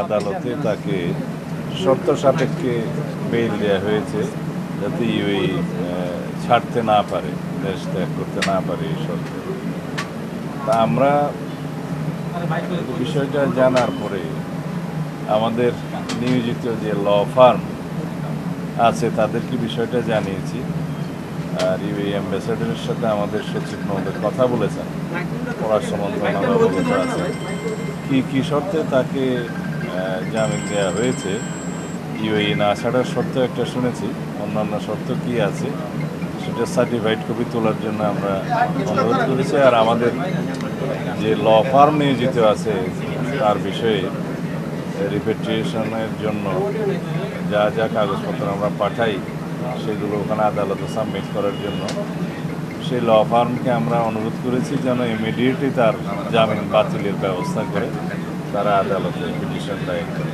আদালতে তাকে শর্ত সাপেক্ষে বেইল দেওয়া হয়েছে, যাতে ইউএই ছাড়তে না পারে, দেশ ত্যাগ করতে না পারে এই শর্তে। তা আমরা বিষয়টা জানার পরে আমাদের নিয়োজিত যে ল ফার্ম আছে তাদেরকে বিষয়টা জানিয়েছি। আর ইউএই অ্যাম্বাসেডারের সাথে আমাদের সচিব মহোদয় কথা বলেছেন, পররাষ্ট্র মন্ত্রণালয় অবগত আছে কী শর্তে তাকে জামিন দেওয়া হয়েছে। ইউএই না ছাড়ার শর্ত একটা শুনেছি, অন্যান্য শর্ত কী আছে সেটা সার্টিফাইড কপি তোলার জন্য আমরা অনুরোধ করেছি। আর আমাদের যে ল ফার্ম নিয়োজিত আছে তার বিষয়ে রিপেট্রিয়েশনের জন্য যা যা কাগজপত্র আমরা পাঠাই সেগুলো ওখানে আদালতে সাবমিট করার জন্য সেই ল ফার্মকে আমরা অনুরোধ করেছি যেন ইমিডিয়েটলি তার জামিন বাতিলের ব্যবস্থা করে তারা আদালতে পিটিশন দায়ের করে।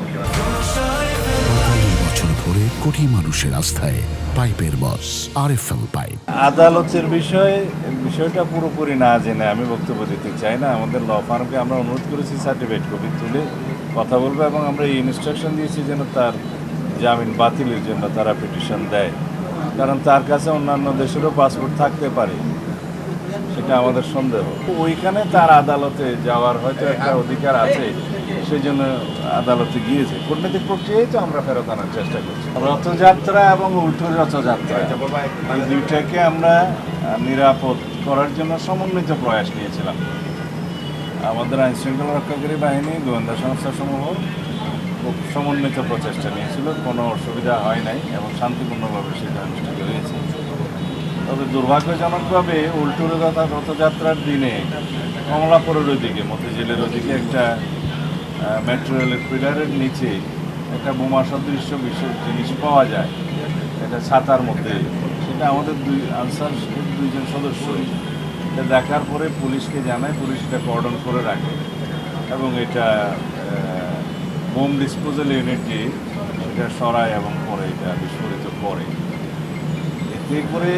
বছর ধরে কোটি মানুষের আস্থায় পাইপের বস আরএফএল পাইপ। আদালতের বিষয়টা পুরোপুরি না জেনে আমি বক্তব্য দিতে চাই না। আমাদের ল ফার্মকে আমরা অনুরোধ করেছি সার্টিফিকেট কপি তুলে কথা বলবো, এবং আমরা এই ইনস্ট্রাকশন দিয়েছি যেন তার জামিন বাতিলের জন্য তারা পিটিশন দেয়, কারণ তার কাছে অন্যান্য দেশেরও পাসপোর্ট থাকতে পারে, সেটা আমাদের সন্দেহ। ওইখানে তার আদালতে যাওয়ার হয়তো একটা অধিকার আছে, সেই জন্য আদালতে গিয়েছে। কূটনৈতিক প্রক্রিয়ায় তো আমরা ফেরত আনার চেষ্টা করছি। রথযাত্রা এবং উল্টো রথযাত্রা এই দুইটাকে আমরা নিরাপদ করার জন্য সমন্বিত প্রয়াস নিয়েছিলাম। আমাদের আইনশৃঙ্খলা রক্ষাকারী বাহিনী, গোয়েন্দা সংস্থাসমূহ খুব সমন্বিত প্রচেষ্টা নিয়েছিল, কোনো অসুবিধা হয় নাই এবং শান্তিপূর্ণভাবে সেটা অনুষ্ঠিত হয়েছে। তবে দুর্ভাগ্যজনকভাবে উল্টো রথযাত্রার দিনে কমলাপুরের ওইদিকে মতিঝিলের ওইদিকে একটা মেট্রো রেলের পিলারের নিচে একটা বোমা সদৃশ্য বিশেষ জিনিস পাওয়া যায়, এটা ছাতার মধ্যে। সেটা আমাদের আনসার দুইজন সদস্য এটা দেখার পরে পুলিশকে জানায়, পুলিশ এটা কর্ডন করে রাখে এবং এটা বোম ডিসপোজাল ইউনিটটি এটা সরায় এবং পরে এটা বিস্ফোরিত করে। এতে করে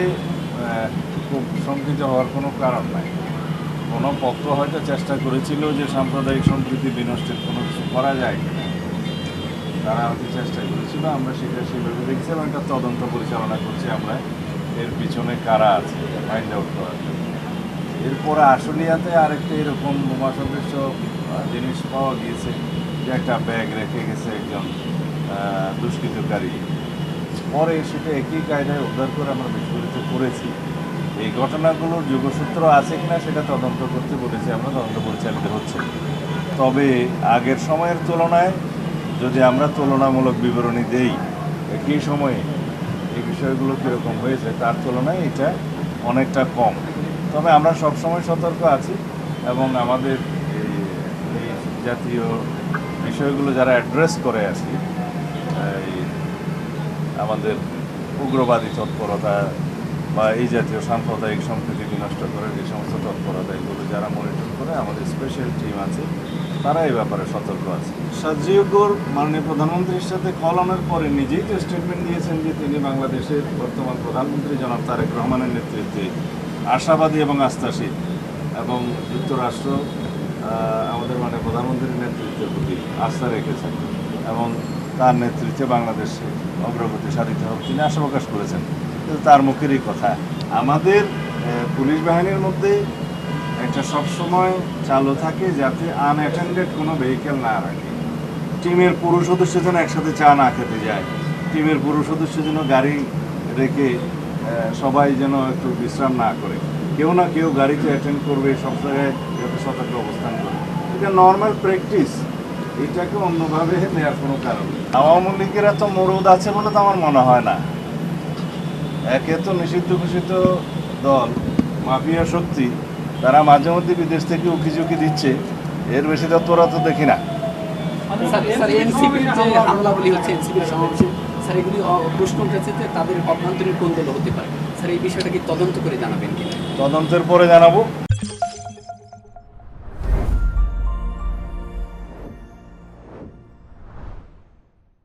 খুব শঙ্কিত হওয়ার কোনো কারণ নাই। কোনো পক্ষ হয়তো চেষ্টা করেছিল যে সাম্প্রদায়িক সম্প্রীতি বিনষ্টের কোনো কিছু করা যায় কিনা, তারা হয়তো চেষ্টা করেছিল। আমরা সেটা সেভাবে দেখছি এবং একটা তদন্ত পরিচালনা করছি আমরা এর পিছনে কারা আছে ফাইন্ড আউট করার জন্য। এরপরে আশুলিয়াতে আরেকটা এরকম বোমা সদৃশ্য জিনিস পাওয়া গিয়েছে, যে একটা ব্যাগ রেখে গেছে একজন দুষ্কৃতকারী, পরে সেটা একই কায়দায় উদ্ধার করে আমরা বিস্ফোরিত করেছি। এই ঘটনাগুলোর যোগসূত্র আছে কিনা সেটা তদন্ত করতে বলেছি আমরা, তদন্ত পরিচালিত হচ্ছে। তবে আগের সময়ের তুলনায় যদি আমরা তুলনামূলক বিবরণী দেই একই সময়ে এই বিষয়গুলো কীরকম হয়েছে তার তুলনায় এটা অনেকটা কম। তবে আমরা সবসময় সতর্ক আছি এবং আমাদের এই জাতীয় বিষয়গুলো যারা অ্যাড্রেস করে আছি, আমাদের উগ্রবাদী তৎপরতা বা এই জাতীয় সাম্প্রদায়িক সম্প্রীতি বিনষ্ট করে যে সমস্ত তৎপরতা, এগুলো যারা মনিটর করে আমাদের স্পেশাল টিম আছে, তারা এই ব্যাপারে সতর্ক আছে। সাজিউর মাননীয় প্রধানমন্ত্রীর সাথে কলমের পরে নিজেই তো স্টেটমেন্ট দিয়েছেন যে তিনি বাংলাদেশের বর্তমান প্রধানমন্ত্রী জনাব তারেক রহমানের নেতৃত্বে আশাবাদী এবং আস্থাশীল, এবং যুক্তরাষ্ট্র আমাদের মাননীয় প্রধানমন্ত্রীর নেতৃত্বের প্রতি আস্থা রেখেছেন এবং তার নেতৃত্বে বাংলাদেশে অগ্রগতি সাধিত হোক তিনি আশা প্রকাশ করেছেন। কিন্তু তার মুখেরই কথা। আমাদের পুলিশ বাহিনীর মধ্যে একটা সবসময় চালু থাকে যাতে আনঅ্যাটেন্ডেড কোনো ভেহিকেল না রাখে। টিমের পুরুষ সদস্য যেন একসাথে চা না খেতে যায়, টিমের পুরুষ সদস্য যেন গাড়ি রেখে সবাই যেন একটু বিশ্রাম না করে, কেউ না কেউ গাড়িতে অ্যাটেন্ড করবে, সব জায়গায় যাতে সতর্ক অবস্থান করে। এটা নর্মাল প্র্যাকটিস, এটাকে অন্যভাবে নেওয়ার কোনো কারণ নেই। আওয়ামী লীগের এত মরুদ আছে বলে তো আমার মনে হয় না। একে তো নিষিদ্ধ ঘোষিত দল, মাফিয়া শক্তি, তারা মাঝে মধ্যে বিদেশ থেকে উকিঝুঁকি দিচ্ছে, এর বেশি তৎপরতা তো দেখি না। তাদের অভ্যন্তরীণ কোন দল হতে পারে স্যার, এই বিষয়টা কি তদন্ত করে জানাবেন কিনা? তদন্তের পরে জানাবো।